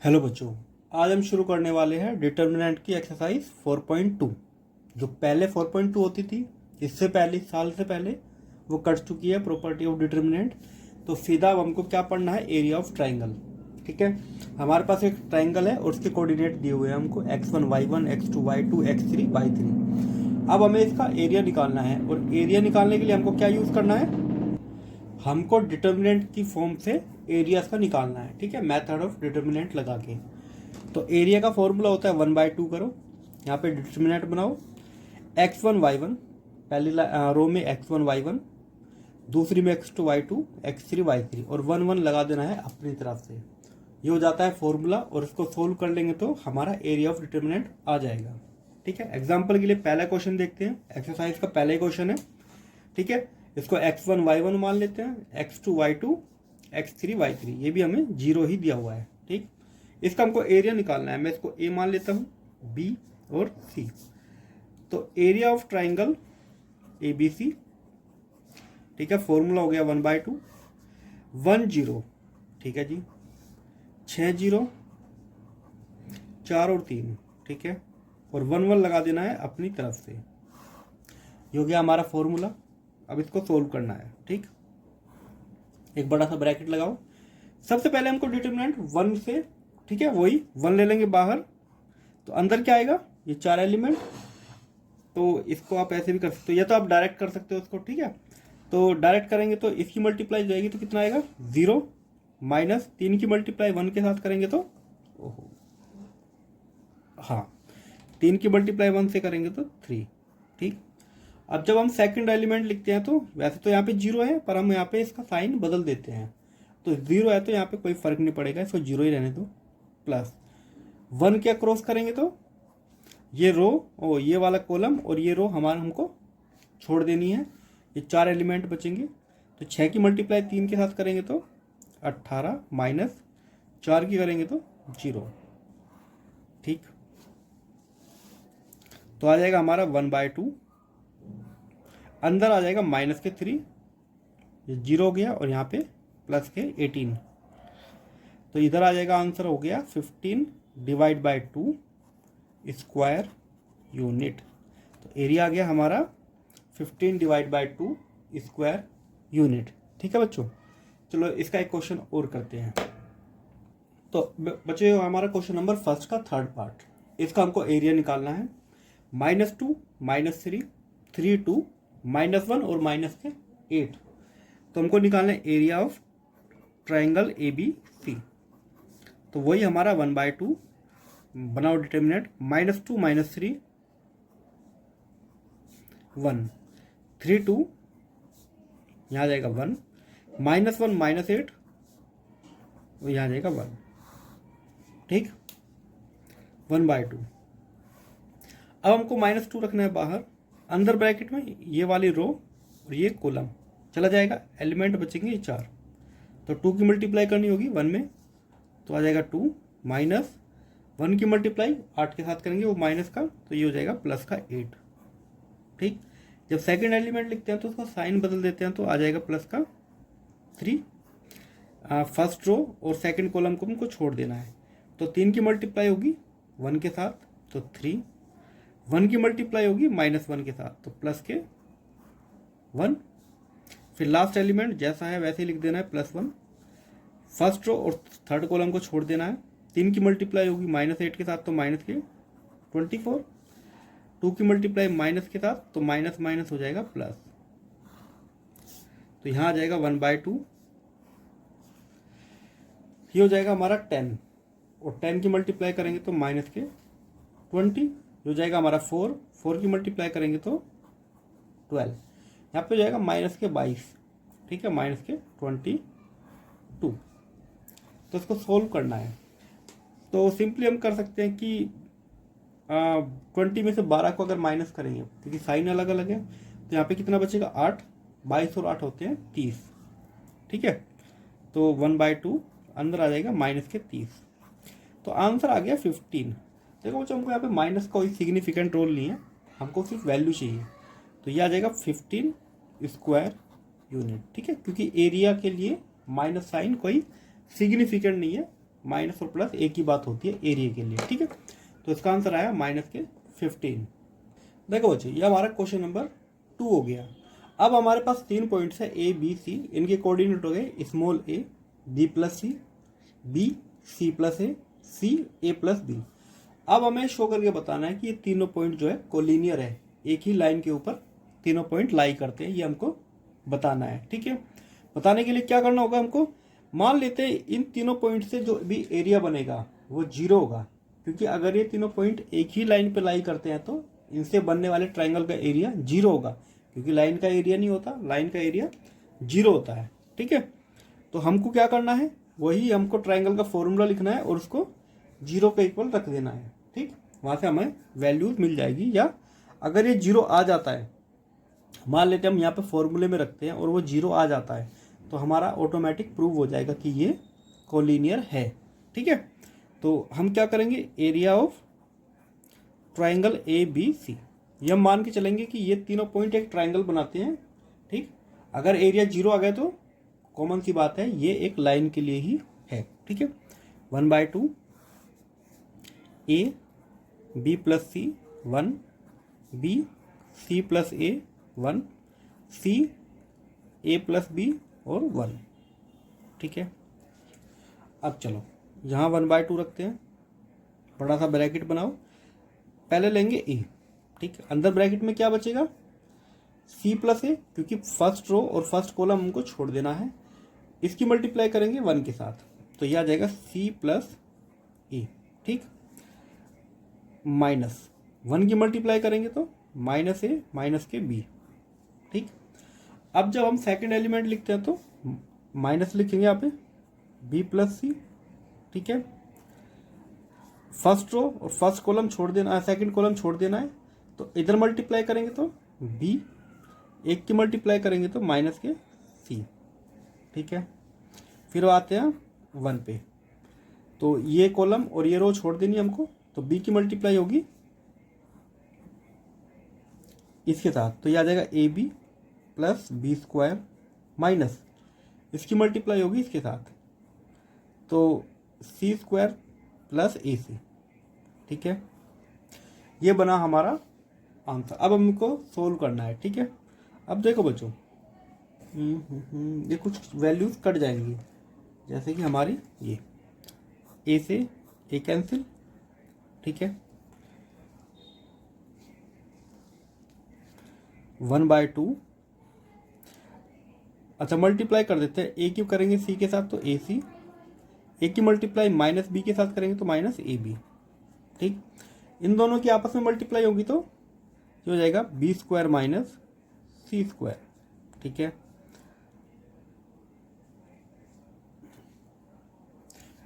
Hello बच्चों, आज हम शुरू करने वाले हैं डिटर्मिनेंट की एक्सरसाइज 4.2। जो पहले 4.2 होती थी, इससे पहले साल से पहले वो कट चुकी है प्रॉपर्टी ऑफ डिटर्मिनेंट। तो सीधा अब हमको क्या पढ़ना है, एरिया ऑफ ट्राइंगल। ठीक है, हमारे पास एक ट्राइंगल है और उसके कोऑर्डिनेट दिए हुए हैं हमको x1 y1 x2 y2 x3 y3। अब हमें इसका एरिया निकालना है और एरिया निकालने के लिए हमको क्या यूज़ करना है, हमको डिटर्मिनेंट की फॉर्म से एरियाज का निकालना है। ठीक है, मेथड ऑफ डिटर्मिनेंट लगा के। तो एरिया का फॉर्मूला होता है 1/2 करो, यहाँ पे डिटर्मिनेंट बनाओ x1 y1, पहली रो में x1 y1, दूसरी में x2 y2 x3 y3 और 1 1 लगा देना है अपनी तरफ से। ये हो जाता है फॉर्मूला और इसको सोल्व कर लेंगे तो हमारा एरिया ऑफ डिटर्मिनेंट आ जाएगा। ठीक है, एग्जाम्पल के लिए पहला क्वेश्चन देखते हैं। एक्सरसाइज का पहला ही क्वेश्चन है। ठीक है, इसको x1 y1 मान लेते हैं, x2 y2 x3 y3, ये भी हमें 0 ही दिया हुआ है। ठीक, इसका हमको एरिया निकालना है। मैं इसको a मान लेता हूँ, b और c। तो एरिया ऑफ ट्राइंगल ABC, ठीक है, फॉर्मूला हो गया 1/2, 1 0, ठीक है जी, 6 0, 4 और 3, ठीक है, और 1 1 लगा देना है अपनी तरफ से। ये हो गया हमारा फॉर्मूला। अब इसको सोल्व करना है। ठीक, एक बड़ा सा ब्रैकेट लगाओ। सबसे पहले हमको डिटर्मिनेंट 1 से, ठीक है, वही 1 ले लेंगे बाहर, तो अंदर क्या आएगा, ये 4 एलिमेंट। तो इसको आप ऐसे भी कर सकते हो या तो आप डायरेक्ट कर सकते हो इसको। ठीक है, तो डायरेक्ट करेंगे तो इसकी मल्टीप्लाई जाएगी तो कितना आएगा 0, माइनस 3 की मल्टीप्लाई 1 के साथ करेंगे तो ओहो, हाँ, 3 की मल्टीप्लाई 1 से करेंगे तो 3। ठीक, अब जब हम सेकंड एलिमेंट लिखते हैं तो वैसे तो यहाँ पे 0 है, पर हम यहाँ पे इसका साइन बदल देते हैं। तो 0 है तो यहाँ पे कोई फर्क नहीं पड़ेगा, इसको 0 ही रहने दो। प्लस 1 क्या क्रॉस करेंगे तो ये रो और ये वाला कॉलम और ये रो हमको छोड़ देनी है। ये 4 एलिमेंट बचेंगे। तो 6 की मल्टीप्लाई 3 के साथ करेंगे तो 18, माइनस 4 की करेंगे तो 0। ठीक, तो आ जाएगा हमारा 1/2, अंदर आ जाएगा माइनस के 3, ये 0 हो गया, और यहाँ पे प्लस के 18। तो इधर आ जाएगा, आंसर हो गया 15 डिवाइड बाई 2 स्क्वायर यूनिट। तो एरिया आ गया हमारा 15 डिवाइड बाई 2 स्क्वायर यूनिट। ठीक है बच्चों, चलो इसका एक क्वेश्चन और करते हैं। तो बच्चों हमारा क्वेश्चन नंबर फर्स्ट का थर्ड पार्ट, इसका हमको एरिया निकालना है। -2, -3, 3 2, -1 और माइनस के 8। तो हमको निकालना है एरिया ऑफ ट्राइंगल ABC। तो वही हमारा 1/2 बनाओ डिटर्मिनेंट, -2 -3 1, 3 2, यहाँ जाएगा 1, -1 -8 और यहाँ जाएगा 1। ठीक, 1/2। अब हमको -2 रखना है बाहर, अंदर ब्रैकेट में ये वाली रो और ये कॉलम चला जाएगा, एलिमेंट बचेंगे ये 4। तो 2 की मल्टीप्लाई करनी होगी 1 में, तो आ जाएगा 2, माइनस 1 की मल्टीप्लाई 8 के साथ करेंगे वो माइनस का, तो ये हो जाएगा प्लस का 8। ठीक, जब सेकंड एलिमेंट लिखते हैं तो उसका साइन बदल देते हैं, तो आ जाएगा प्लस का 3। फर्स्ट रो और सेकंड कॉलम को हमको छोड़ देना है। तो 3 की मल्टीप्लाई होगी 1 के साथ तो 3, 1 की मल्टीप्लाई होगी -1 के साथ तो प्लस के 1। फिर लास्ट एलिमेंट जैसा है वैसे ही लिख देना है +1। फर्स्ट रो और थर्ड कॉलम को छोड़ देना है। 3 की मल्टीप्लाई होगी -8 के साथ तो माइनस के 24, 2 की मल्टीप्लाई माइनस के साथ तो माइनस माइनस हो जाएगा प्लस। तो यहाँ आ जाएगा 1/2, ये हो जाएगा हमारा 10, और 10 की मल्टीप्लाई करेंगे तो माइनस के 20, हो जाएगा हमारा 4, 4 की मल्टीप्लाई करेंगे तो 12, यहाँ पे हो जाएगा माइनस के 22। ठीक है, माइनस के 22। तो इसको सोल्व करना है तो सिंपली हम कर सकते हैं कि 20 में से 12 को अगर माइनस करेंगे, क्योंकि साइन अलग अलग है, तो यहाँ पे कितना बचेगा 8, 22 और 8 होते हैं 30। ठीक है, तो 1/2 अंदर आ जाएगा माइनस के 30। तो आंसर आ गया 15। देखो बच्चों, हमको यहाँ पे माइनस का कोई सिग्निफिकेंट रोल नहीं है, हमको सिर्फ वैल्यू चाहिए। तो ये आ जाएगा 15 स्क्वायर यूनिट। ठीक है, क्योंकि एरिया के लिए माइनस साइन कोई सिग्निफिकेंट नहीं है, माइनस और प्लस एक ही बात होती है एरिया के लिए, ठीक है। तो इसका आंसर आया माइनस के 15। देखो बच्चों, ये हमारा क्वेश्चन नंबर 2 हो गया। अब हमारे पास 3 पॉइंट्स है ए बी सी, इनके कोऑर्डिनेट हो गए small a B plus c, b c plus a, c a plus b. अब हमें शो करके बताना है कि ये तीनों पॉइंट जो है कोलिनियर है, एक ही लाइन के ऊपर तीनों पॉइंट लाई करते हैं, ये हमको बताना है, ठीक है। बताने के लिए क्या करना होगा हमको, मान लेते हैं इन तीनों पॉइंट से जो भी एरिया बनेगा वो 0 होगा, क्योंकि अगर ये तीनों पॉइंट एक ही लाइन पे लाई करते हैं तो इनसे बनने वाले ट्राइंगल का एरिया 0 होगा, क्योंकि लाइन का एरिया नहीं होता, लाइन का एरिया 0 होता है, ठीक है। तो हमको क्या करना है, वही हमको ट्राइंगल का फॉर्मूला लिखना है और उसको 0 के इक्वल रख देना है, ठीक। वहाँ से हमें वैल्यूज मिल जाएगी। या अगर ये 0 आ जाता है, मान लेते हम यहाँ पे फॉर्मूले में रखते हैं और वो 0 आ जाता है, तो हमारा ऑटोमेटिक प्रूव हो जाएगा कि ये कोलिनियर है, ठीक है। तो हम क्या करेंगे, area of triangle a b c, ये हम मान के चलेंगे कि ये तीनों पॉइंट एक ट्राइंगल बनाते हैं, ठीक। अगर एरिया 0 आ गया तो कॉमन सी बात है, ये एक लाइन के लिए ही है, ठीक है। 1/2 a B plus c 1, b c plus a 1, c a plus b और 1, ठीक है। अब चलो यहाँ 1/2 रखते हैं, बड़ा सा ब्रैकेट बनाओ, पहले लेंगे ए, ठीक। अंदर ब्रैकेट में क्या बचेगा, सी प्लस ए, क्योंकि फर्स्ट रो और फर्स्ट कॉलम हमको छोड़ देना है, इसकी मल्टीप्लाई करेंगे 1 के साथ, तो यह आ जाएगा सी प्लस ए, ठीक। माइनस 1 की मल्टीप्लाई करेंगे तो माइनस ए माइनस के बी, ठीक। अब जब हम सेकंड एलिमेंट लिखते हैं तो माइनस लिखेंगे यहाँ पे बी प्लस सी, ठीक है। फर्स्ट रो और फर्स्ट कॉलम छोड़ देना है, सेकंड कॉलम छोड़ देना है, तो इधर मल्टीप्लाई करेंगे तो बी, एक की मल्टीप्लाई करेंगे तो माइनस के सी, ठीक है। फिर आते हैं 1 पे, तो ये कॉलम और ये रो छोड़ देनी हमको, तो बी की मल्टीप्लाई होगी इसके साथ, तो ये आ जाएगा a B plus B square minus इसकी मल्टीप्लाई होगी इसके साथ, तो सी स्क्वायर प्लस ए सी, ठीक है। ये बना हमारा आंसर। अब हमको सोल्व करना है, ठीक है। अब देखो बच्चों, ये कुछ वैल्यूज कट जाएंगी, जैसे कि हमारी ये ए से ए कैंसिल, ठीक है। 1/2, अच्छा मल्टीप्लाई कर देते हैं, ए क्यों करेंगे सी के साथ तो ए सी, ए की मल्टीप्लाई माइनस बी के साथ करेंगे तो माइनस ए बी, ठीक। इन दोनों की आपस में मल्टीप्लाई होगी तो ये हो जाएगा B square minus C square, ठीक है।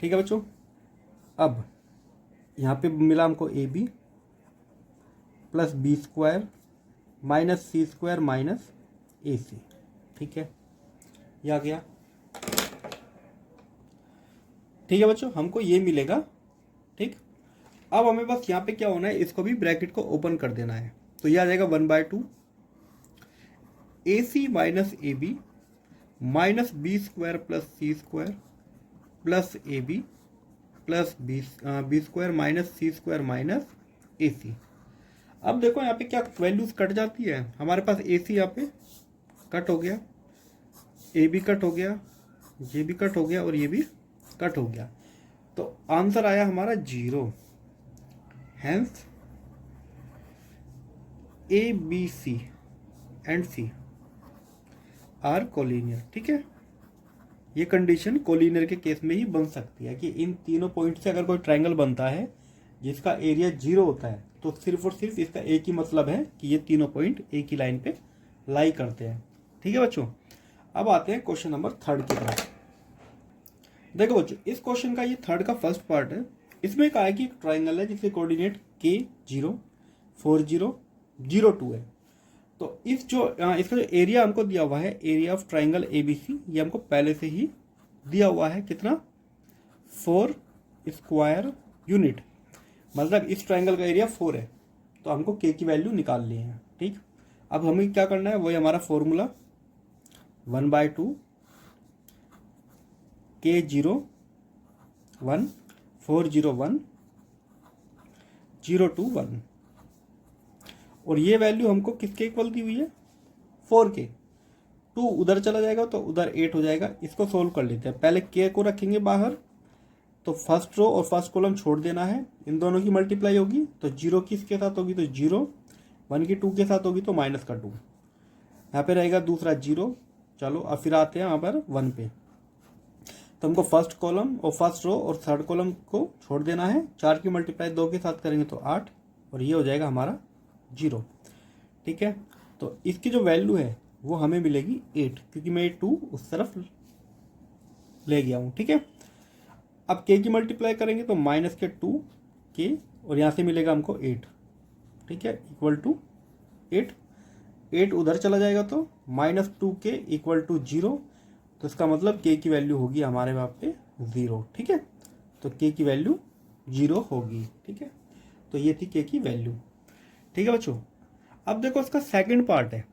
ठीक है बच्चों, अब यहाँ पे मिला हमको A B plus B square minus C square minus A C, ठीक है। ये आ गया, ठीक है बच्चों, हमको ये मिलेगा, ठीक। अब हमें बस यहाँ पे क्या होना है, इसको भी ब्रैकेट को ओपन कर देना है, तो ये आ जाएगा 1/2 A C minus A B minus B square plus C square plus A B plus B square minus C square minus A C. अब देखो यहाँ पे क्या वैल्यूज कट जाती है, हमारे पास ए सी यहाँ पे कट हो गया, ए बी कट हो गया, ये भी कट हो गया और ये भी कट हो गया, तो आंसर आया हमारा 0। Hence a b c and c are collinear, ठीक है। ये कंडीशन कोलिनियर के केस में ही बन सकती है कि इन तीनों पॉइंट से अगर कोई ट्रायंगल बनता है जिसका एरिया 0 होता है, तो सिर्फ और सिर्फ इसका एक ही मतलब है कि ये तीनों पॉइंट एक ही लाइन पे लाई करते हैं, ठीक है बच्चों। अब आते हैं क्वेश्चन नंबर 3 की तरफ। देखो बच्चों, इस क्वेश्चन का ये 3 का फर्स्ट पार्ट है। इसमें कहा है कि एक ट्राइंगल है जिसके कोऑर्डिनेट K0 40 02 है। तो इसका जो एरिया हमको दिया हुआ है, एरिया ऑफ ट्राइंगल ABC, ये हमको पहले से ही दिया हुआ है, कितना 4 स्क्वायर यूनिट, मतलब इस ट्राइंगल का एरिया 4 है, तो हमको K की वैल्यू निकालनी है, ठीक। अब हमें क्या करना है, वही हमारा फॉर्मूला 1/2 K0 1 4 0 1 0 2 1। और ये वैल्यू हमको किसके इक्वल दी हुई है, 4 के। 2 उधर चला जाएगा तो उधर 8 हो जाएगा। इसको सोल्व कर लेते हैं। पहले के को रखेंगे बाहर, तो फर्स्ट रो और फर्स्ट कॉलम छोड़ देना है, इन दोनों की मल्टीप्लाई होगी तो 0 की इसके साथ होगी तो 0, 1 की 2 के साथ होगी तो माइनस का 2, यहाँ पे रहेगा दूसरा 0। चलो अब फिर आते हैं यहाँ पर 1 पे। तो हमको फर्स्ट कॉलम और फर्स्ट रो और थर्ड कॉलम को छोड़ देना है। 4 की मल्टीप्लाई 2 के साथ करेंगे तो 8, और ये हो जाएगा हमारा 0। ठीक है, तो इसकी जो वैल्यू है वो हमें मिलेगी 8, क्योंकि मैं 2 उस तरफ ले गया हूँ। ठीक है, अब के की मल्टीप्लाई करेंगे तो माइनस के 2 के, और यहाँ से मिलेगा हमको 8। ठीक है, इक्वल टू 8। 8 उधर चला जाएगा तो माइनस 2 के इक्वल टू 0, तो इसका मतलब के की वैल्यू होगी हमारे वहाँ पे 0। ठीक है, तो के की वैल्यू 0 होगी। ठीक है, तो ये थी के की वैल्यू। ठीक है बच्चों, अब देखो इसका सेकंड पार्ट है,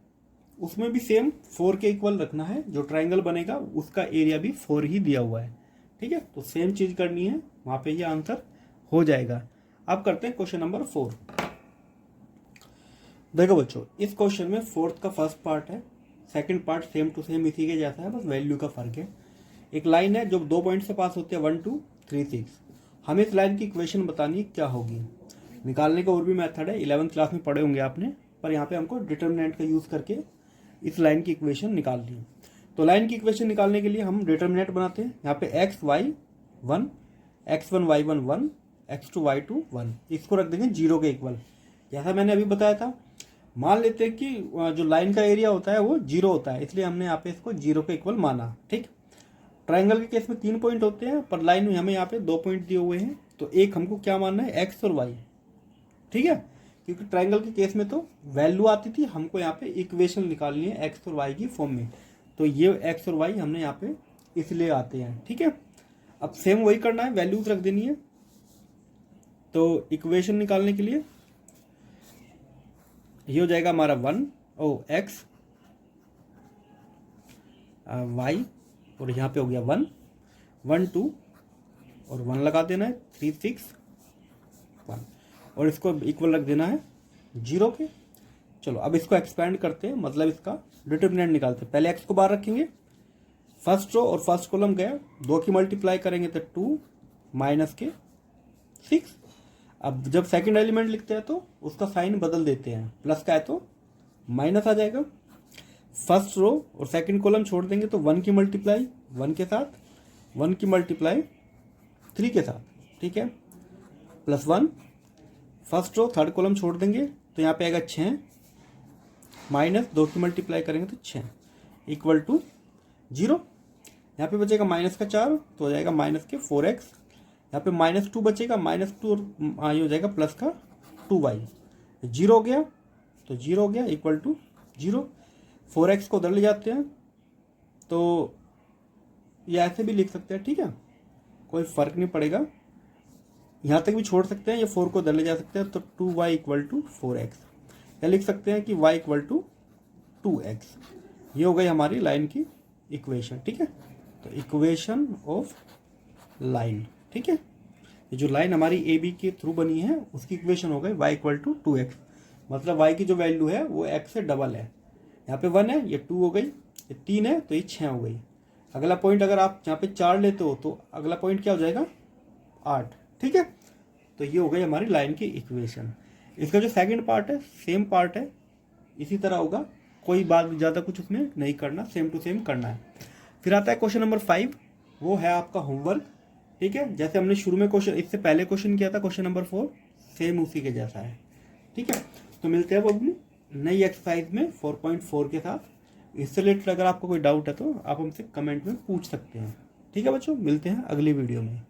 उसमें भी सेम 4 के इक्वल रखना है। जो ट्राइंगल बनेगा उसका एरिया भी 4 ही दिया हुआ है। ठीक है, तो सेम चीज करनी है, वहां पे ये आंसर हो जाएगा। अब करते हैं क्वेश्चन नंबर 4। देखो बच्चों, इस क्वेश्चन में फोर्थ का फर्स्ट पार्ट है, second part same to same इसी के जैसा है, बस वैल्यू का फर्क है। एक लाइन है जो 2 पॉइंट से पास होती है, 1 2 3 6। हमें इस लाइन की इक्वेशन बतानी है क्या होगी। निकालने का और भी मेथड है, 11th क्लास में पढ़े होंगे आपने, पर यहाँ पे हमको डिटर्मिनेंट का यूज करके इस लाइन की इक्वेशन निकालनी है। तो लाइन की इक्वेशन निकालने के लिए हम डिटर्मिनेंट बनाते हैं। यहाँ पे x y 1, x1 y1 1, x2 y2 1, इसको रख देंगे 0 के इक्वल। जैसा मैंने अभी बताया था, मान लेते हैं कि जो लाइन का एरिया होता है वो 0 होता है, इसलिए हमने यहाँ पे इसको 0 के इक्वल माना। ठीक, ट्राइंगल के केस में 3 पॉइंट होते हैं, पर लाइन में हमें यहाँ पे 2 पॉइंट दिए हुए हैं, तो एक हमको क्या मानना है, x और y। ठीक है, क्योंकि ट्राइंगल के केस में तो वैल्यू आती थी, हमको यहाँ पे इक्वेशन निकालनी है x और y की फॉर्म में, तो ये x और y हमने यहाँ पे इसलिए आते हैं। ठीक है, अब सेम वही करना है, वैल्यूज रख देनी है। तो इक्वेशन निकालने के लिए ये हो जाएगा हमारा 1 x y, और यहाँ पे हो गया 1 1 2 और 1 लगा देना है, 3 6 1, और इसको इक्वल रख देना है 0 के। चलो अब इसको एक्सपेंड करते हैं, मतलब इसका डिटर्मिनेंट निकालते हैं। पहले x को बाहर रखेंगे, फर्स्ट रो और फर्स्ट कॉलम गया, 2 की मल्टीप्लाई करेंगे तो 2 माइनस के 6। अब जब सेकंड एलिमेंट लिखते हैं तो उसका साइन बदल देते हैं, प्लस का है तो माइनस आ जाएगा। फर्स्ट रो और सेकंड कॉलम छोड़ देंगे तो 1 की मल्टीप्लाई 1 के साथ, 1 की मल्टीप्लाई 3 के साथ। ठीक है, plus 1। First row third column छोड़ देंगे तो यहाँ पे आएगा 6, माइनस 2 की मल्टीप्लाई करेंगे तो 6 इक्वल टू 0। यहाँ पे बचेगा माइनस का 4, तो हो जाएगा माइनस के 4x। यहाँ पे माइनस 2 बचेगा, माइनस 2 और ये हो जाएगा प्लस का 2y। 0 हो गया तो 0 हो गया इक्वल टू 0। 4x को उधर ले जाते हैं तो ये ऐसे भी लिख सकते हैं। ठीक है, कोई फर्क नहीं पड़ेगा, यहाँ तक भी छोड़ सकते हैं, ये 4 को उधर ले जा सकते हैं, तो 2y इक्वल टू 4x। या लिख सकते हैं कि y इक्वल टू 2x। ये हो गई हमारी लाइन की इक्वेशन। ठीक है, तो इक्वेशन ऑफ लाइन। ठीक है, ये जो लाइन हमारी ए बी के थ्रू बनी है उसकी इक्वेशन हो गई y इक्वल टू 2x, मतलब y की जो वैल्यू है वो x से डबल है। यहाँ पे 1 है, ये 2 हो गई, ये 3 है तो ये 6 हो गई। अगला पॉइंट अगर आप यहाँ पे 4 लेते हो तो अगला पॉइंट क्या हो जाएगा, 8। ठीक है, तो ये हो गई हमारी लाइन की इक्वेशन। इसका जो सेकंड पार्ट है सेम पार्ट है, इसी तरह होगा, कोई बात ज़्यादा कुछ उसमें नहीं करना, सेम टू सेम करना है। फिर आता है क्वेश्चन नंबर 5, वो है आपका होमवर्क। ठीक है, जैसे हमने शुरू में क्वेश्चन, इससे पहले क्वेश्चन किया था क्वेश्चन नंबर 4, सेम उसी के जैसा है। ठीक है, तो मिलते हैं अब अपनी नई एक्सरसाइज में 4.4 के साथ। इससे रिलेटेड अगर आपको कोई डाउट है तो आप हमसे कमेंट में पूछ सकते हैं। ठीक है बच्चों, मिलते हैं अगली वीडियो में।